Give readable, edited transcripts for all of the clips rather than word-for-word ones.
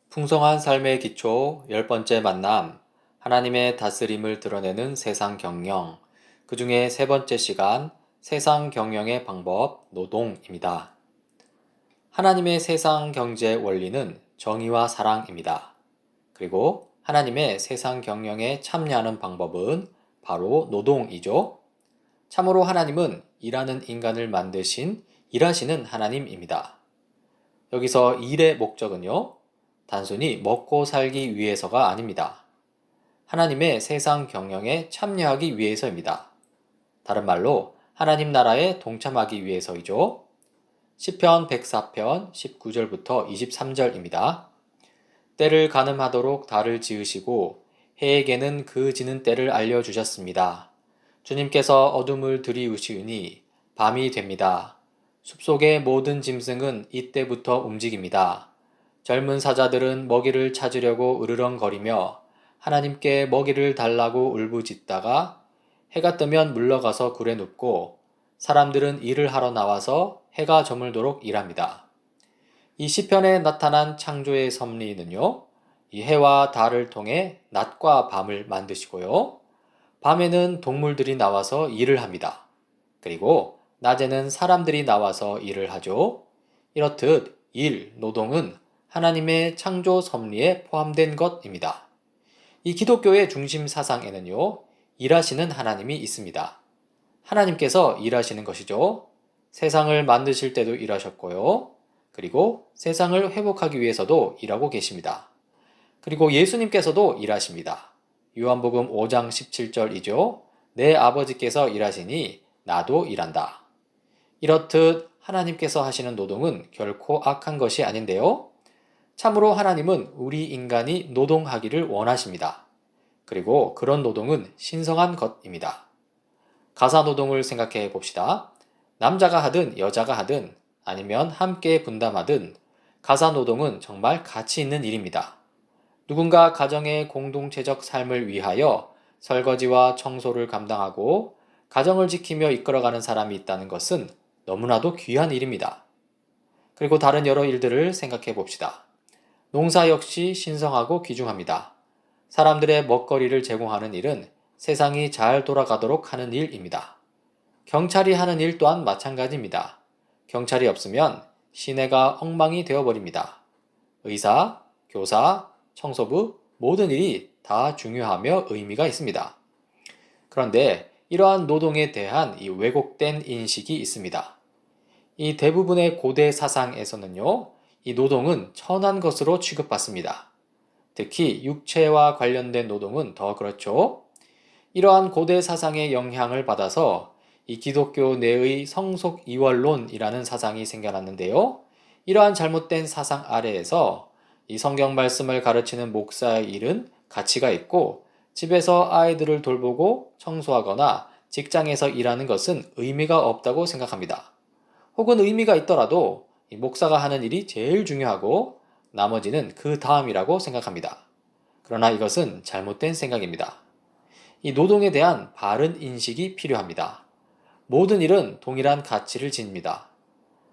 풍성한 삶의 기초 10번째 만남, 하나님의 다스림을 드러내는 세상 경영, 그 중에 세 번째 시간, 세상 경영의 방법, 노동입니다. 하나님의 세상 경제 원리는 정의와 사랑입니다. 그리고 하나님의 세상 경영에 참여하는 방법은 바로 노동이죠. 참으로 하나님은 일하는 인간을 만드신 일하시는 하나님입니다. 여기서 일의 목적은요, 단순히 먹고 살기 위해서가 아닙니다. 하나님의 세상 경영에 참여하기 위해서입니다. 다른 말로 하나님 나라에 동참하기 위해서이죠. 시편 104편 19절부터 23절입니다. 때를 가늠하도록 달을 지으시고 해에게는 그 지는 때를 알려주셨습니다. 주님께서 어둠을 들이우시으니 밤이 됩니다. 숲속의 모든 짐승은 이때부터 움직입니다. 젊은 사자들은 먹이를 찾으려고 으르렁거리며 하나님께 먹이를 달라고 울부짖다가 해가 뜨면 물러가서 굴에 눕고 사람들은 일을 하러 나와서 해가 저물도록 일합니다. 이 시편에 나타난 창조의 섭리는요, 이 해와 달을 통해 낮과 밤을 만드시고요, 밤에는 동물들이 나와서 일을 합니다. 그리고 낮에는 사람들이 나와서 일을 하죠. 이렇듯 일, 노동은 하나님의 창조 섭리에 포함된 것입니다. 이 기독교의 중심 사상에는요, 일하시는 하나님이 있습니다. 하나님께서 일하시는 것이죠. 세상을 만드실 때도 일하셨고요. 그리고 세상을 회복하기 위해서도 일하고 계십니다. 그리고 예수님께서도 일하십니다. 요한복음 5장 17절이죠. 내 아버지께서 일하시니 나도 일한다. 이렇듯 하나님께서 하시는 노동은 결코 악한 것이 아닌데요. 참으로 하나님은 우리 인간이 노동하기를 원하십니다. 그리고 그런 노동은 신성한 것입니다. 가사 노동을 생각해 봅시다. 남자가 하든 여자가 하든 아니면 함께 분담하든 가사 노동은 정말 가치 있는 일입니다. 누군가 가정의 공동체적 삶을 위하여 설거지와 청소를 감당하고 가정을 지키며 이끌어가는 사람이 있다는 것은 너무나도 귀한 일입니다. 그리고 다른 여러 일들을 생각해 봅시다. 농사 역시 신성하고 귀중합니다. 사람들의 먹거리를 제공하는 일은 세상이 잘 돌아가도록 하는 일입니다. 경찰이 하는 일 또한 마찬가지입니다. 경찰이 없으면 시내가 엉망이 되어버립니다. 의사, 교사, 청소부 모든 일이 다 중요하며 의미가 있습니다. 그런데 이러한 노동에 대한 이 왜곡된 인식이 있습니다. 이 대부분의 고대 사상에서는요, 이 노동은 천한 것으로 취급받습니다. 특히 육체와 관련된 노동은 더 그렇죠. 이러한 고대 사상의 영향을 받아서 이 기독교 내의 성속이월론이라는 사상이 생겨났는데요. 이러한 잘못된 사상 아래에서 이 성경 말씀을 가르치는 목사의 일은 가치가 있고 집에서 아이들을 돌보고 청소하거나 직장에서 일하는 것은 의미가 없다고 생각합니다. 혹은 의미가 있더라도 이 목사가 하는 일이 제일 중요하고 나머지는 그 다음이라고 생각합니다. 그러나 이것은 잘못된 생각입니다. 이 노동에 대한 바른 인식이 필요합니다. 모든 일은 동일한 가치를 지닙니다.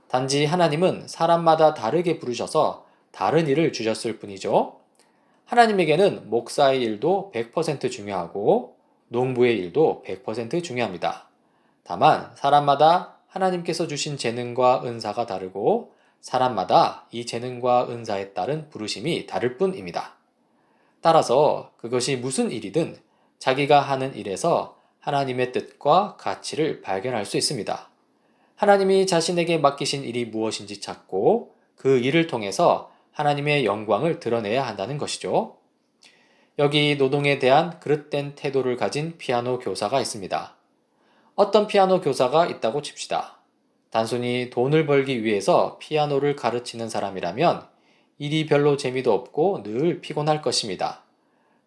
단지 하나님은 사람마다 다르게 부르셔서 다른 일을 주셨을 뿐이죠. 하나님에게는 목사의 일도 100% 중요하고 농부의 일도 100% 중요합니다. 다만 사람마다 하나님께서 주신 재능과 은사가 다르고 사람마다 이 재능과 은사에 따른 부르심이 다를 뿐입니다. 따라서 그것이 무슨 일이든 자기가 하는 일에서 하나님의 뜻과 가치를 발견할 수 있습니다. 하나님이 자신에게 맡기신 일이 무엇인지 찾고 그 일을 통해서 하나님의 영광을 드러내야 한다는 것이죠. 여기 노동에 대한 그릇된 태도를 가진 피아노 교사가 있습니다. 어떤 피아노 교사가 있다고 칩시다. 단순히 돈을 벌기 위해서 피아노를 가르치는 사람이라면 일이 별로 재미도 없고 늘 피곤할 것입니다.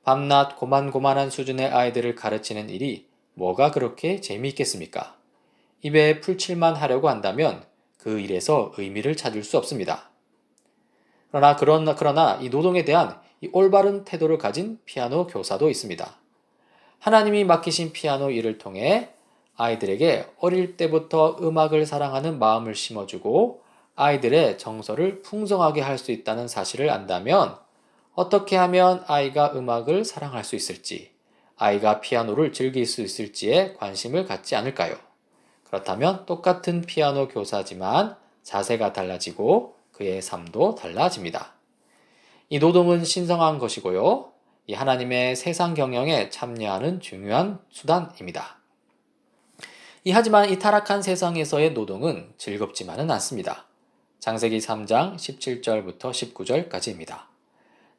밤낮 고만고만한 수준의 아이들을 가르치는 일이 뭐가 그렇게 재미있겠습니까? 입에 풀칠만 하려고 한다면 그 일에서 의미를 찾을 수 없습니다. 그러나 이 노동에 대한 이 올바른 태도를 가진 피아노 교사도 있습니다. 하나님이 맡기신 피아노 일을 통해 아이들에게 어릴 때부터 음악을 사랑하는 마음을 심어주고 아이들의 정서를 풍성하게 할 수 있다는 사실을 안다면 어떻게 하면 아이가 음악을 사랑할 수 있을지, 아이가 피아노를 즐길 수 있을지에 관심을 갖지 않을까요? 그렇다면 똑같은 피아노 교사지만 자세가 달라지고 그의 삶도 달라집니다. 이 노동은 신성한 것이고요. 이 하나님의 세상 경영에 참여하는 중요한 수단입니다. 하지만 이 타락한 세상에서의 노동은 즐겁지만은 않습니다. 창세기 3장 17절부터 19절까지입니다.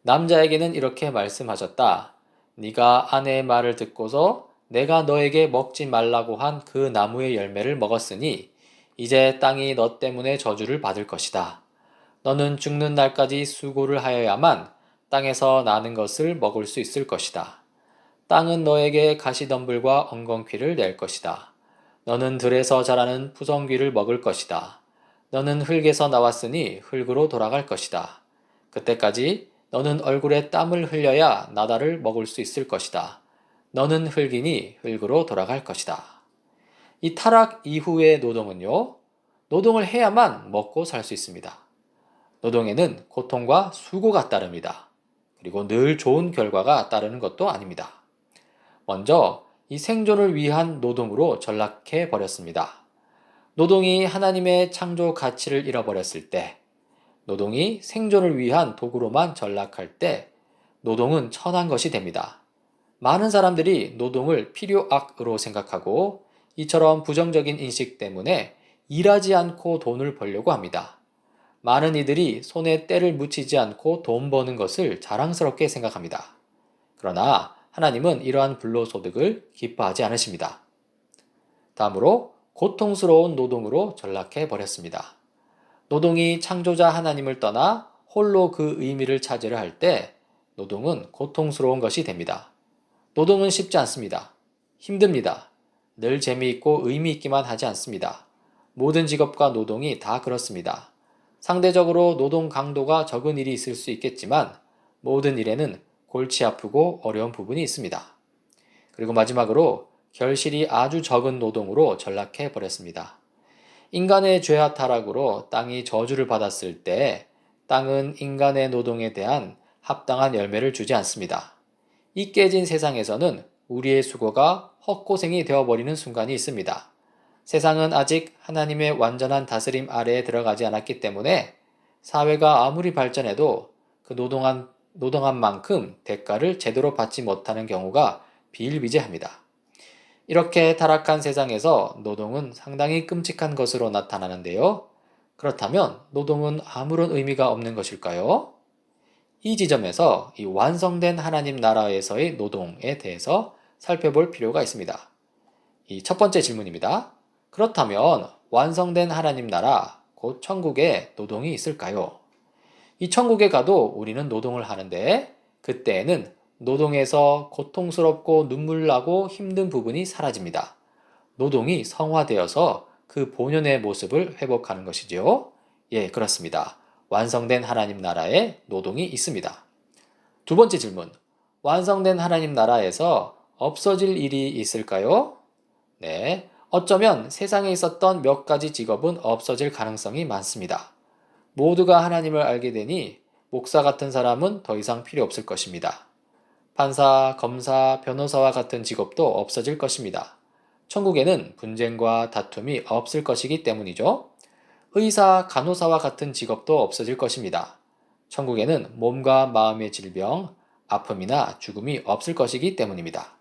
남자에게는 이렇게 말씀하셨다. 네가 아내의 말을 듣고서 내가 너에게 먹지 말라고 한 그 나무의 열매를 먹었으니 이제 땅이 너 때문에 저주를 받을 것이다. 너는 죽는 날까지 수고를 하여야만 땅에서 나는 것을 먹을 수 있을 것이다. 땅은 너에게 가시덤불과 엉겅퀴를 낼 것이다. 너는 들에서 자라는 푸성귀를 먹을 것이다. 너는 흙에서 나왔으니 흙으로 돌아갈 것이다. 그때까지 너는 얼굴에 땀을 흘려야 나다를 먹을 수 있을 것이다. 너는 흙이니 흙으로 돌아갈 것이다. 이 타락 이후의 노동은요, 노동을 해야만 먹고 살 수 있습니다. 노동에는 고통과 수고가 따릅니다. 그리고 늘 좋은 결과가 따르는 것도 아닙니다. 먼저 이 생존을 위한 노동으로 전락해 버렸습니다. 노동이 하나님의 창조 가치를 잃어버렸을 때, 노동이 생존을 위한 도구로만 전락할 때, 노동은 천한 것이 됩니다. 많은 사람들이 노동을 필요악으로 생각하고 이처럼 부정적인 인식 때문에 일하지 않고 돈을 벌려고 합니다. 많은 이들이 손에 때를 묻히지 않고 돈 버는 것을 자랑스럽게 생각합니다. 그러나 하나님은 이러한 불로소득을 기뻐하지 않으십니다. 다음으로 고통스러운 노동으로 전락해 버렸습니다. 노동이 창조자 하나님을 떠나 홀로 그 의미를 찾으려 할 때 노동은 고통스러운 것이 됩니다. 노동은 쉽지 않습니다. 힘듭니다. 늘 재미있고 의미 있기만 하지 않습니다. 모든 직업과 노동이 다 그렇습니다. 상대적으로 노동 강도가 적은 일이 있을 수 있겠지만 모든 일에는 골치 아프고 어려운 부분이 있습니다. 그리고 마지막으로 결실이 아주 적은 노동으로 전락해 버렸습니다. 인간의 죄와 타락으로 땅이 저주를 받았을 때 땅은 인간의 노동에 대한 합당한 열매를 주지 않습니다. 이 깨진 세상에서는 우리의 수고가 헛고생이 되어버리는 순간이 있습니다. 세상은 아직 하나님의 완전한 다스림 아래에 들어가지 않았기 때문에 사회가 아무리 발전해도 그 노동한 만큼 대가를 제대로 받지 못하는 경우가 비일비재합니다. 이렇게 타락한 세상에서 노동은 상당히 끔찍한 것으로 나타나는데요. 그렇다면 노동은 아무런 의미가 없는 것일까요? 이 지점에서 이 완성된 하나님 나라에서의 노동에 대해서 살펴볼 필요가 있습니다. 이 첫 번째 질문입니다. 그렇다면 완성된 하나님 나라, 곧 천국에 노동이 있을까요? 이 천국에 가도 우리는 노동을 하는데 그때에는 노동에서 고통스럽고 눈물나고 힘든 부분이 사라집니다. 노동이 성화되어서 그 본연의 모습을 회복하는 것이지요. 예, 그렇습니다. 완성된 하나님 나라에 노동이 있습니다. 두 번째 질문. 완성된 하나님 나라에서 없어질 일이 있을까요? 네. 어쩌면 세상에 있었던 몇 가지 직업은 없어질 가능성이 많습니다. 모두가 하나님을 알게 되니 목사 같은 사람은 더 이상 필요 없을 것입니다. 판사, 검사, 변호사와 같은 직업도 없어질 것입니다. 천국에는 분쟁과 다툼이 없을 것이기 때문이죠. 의사, 간호사와 같은 직업도 없어질 것입니다. 천국에는 몸과 마음의 질병, 아픔이나 죽음이 없을 것이기 때문입니다.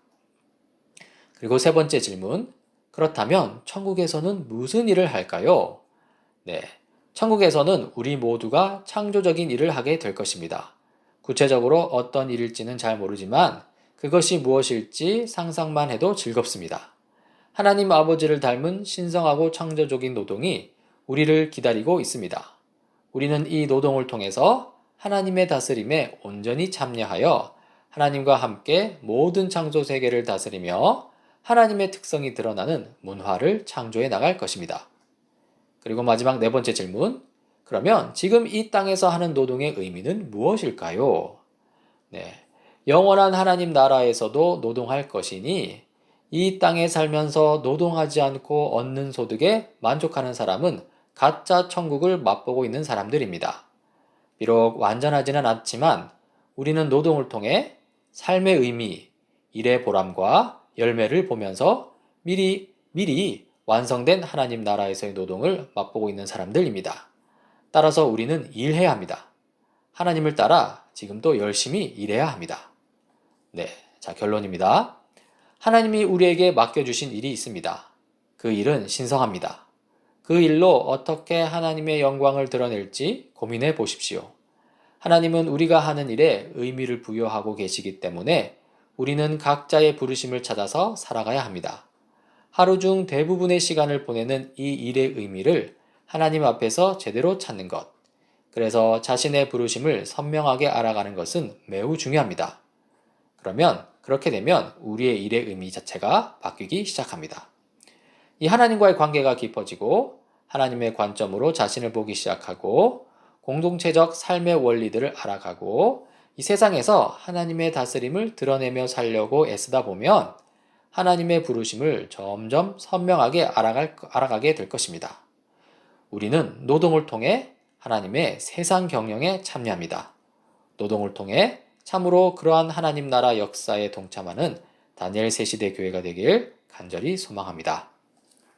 그리고 세 번째 질문. 그렇다면 천국에서는 무슨 일을 할까요? 네. 천국에서는 우리 모두가 창조적인 일을 하게 될 것입니다. 구체적으로 어떤 일일지는 잘 모르지만 그것이 무엇일지 상상만 해도 즐겁습니다. 하나님 아버지를 닮은 신성하고 창조적인 노동이 우리를 기다리고 있습니다. 우리는 이 노동을 통해서 하나님의 다스림에 온전히 참여하여 하나님과 함께 모든 창조 세계를 다스리며 하나님의 특성이 드러나는 문화를 창조해 나갈 것입니다. 그리고 마지막 네 번째 질문. 그러면 지금 이 땅에서 하는 노동의 의미는 무엇일까요? 네. 영원한 하나님 나라에서도 노동할 것이니 이 땅에 살면서 노동하지 않고 얻는 소득에 만족하는 사람은 가짜 천국을 맛보고 있는 사람들입니다. 비록 완전하지는 않지만 우리는 노동을 통해 삶의 의미, 일의 보람과 열매를 보면서 미리 완성된 하나님 나라에서의 노동을 맛보고 있는 사람들입니다. 따라서 우리는 일해야 합니다. 하나님을 따라 지금도 열심히 일해야 합니다. 네, 자, 결론입니다. 하나님이 우리에게 맡겨주신 일이 있습니다. 그 일은 신성합니다. 그 일로 어떻게 하나님의 영광을 드러낼지 고민해 보십시오. 하나님은 우리가 하는 일에 의미를 부여하고 계시기 때문에 우리는 각자의 부르심을 찾아서 살아가야 합니다. 하루 중 대부분의 시간을 보내는 이 일의 의미를 하나님 앞에서 제대로 찾는 것. 그래서 자신의 부르심을 선명하게 알아가는 것은 매우 중요합니다. 그러면 그렇게 되면 우리의 일의 의미 자체가 바뀌기 시작합니다. 이 하나님과의 관계가 깊어지고 하나님의 관점으로 자신을 보기 시작하고 공동체적 삶의 원리들을 알아가고 이 세상에서 하나님의 다스림을 드러내며 살려고 애쓰다 보면 하나님의 부르심을 점점 선명하게 알아가게 될 것입니다. 우리는 노동을 통해 하나님의 세상 경영에 참여합니다. 노동을 통해 참으로 그러한 하나님 나라 역사에 동참하는 다니엘 새 시대 교회가 되길 간절히 소망합니다.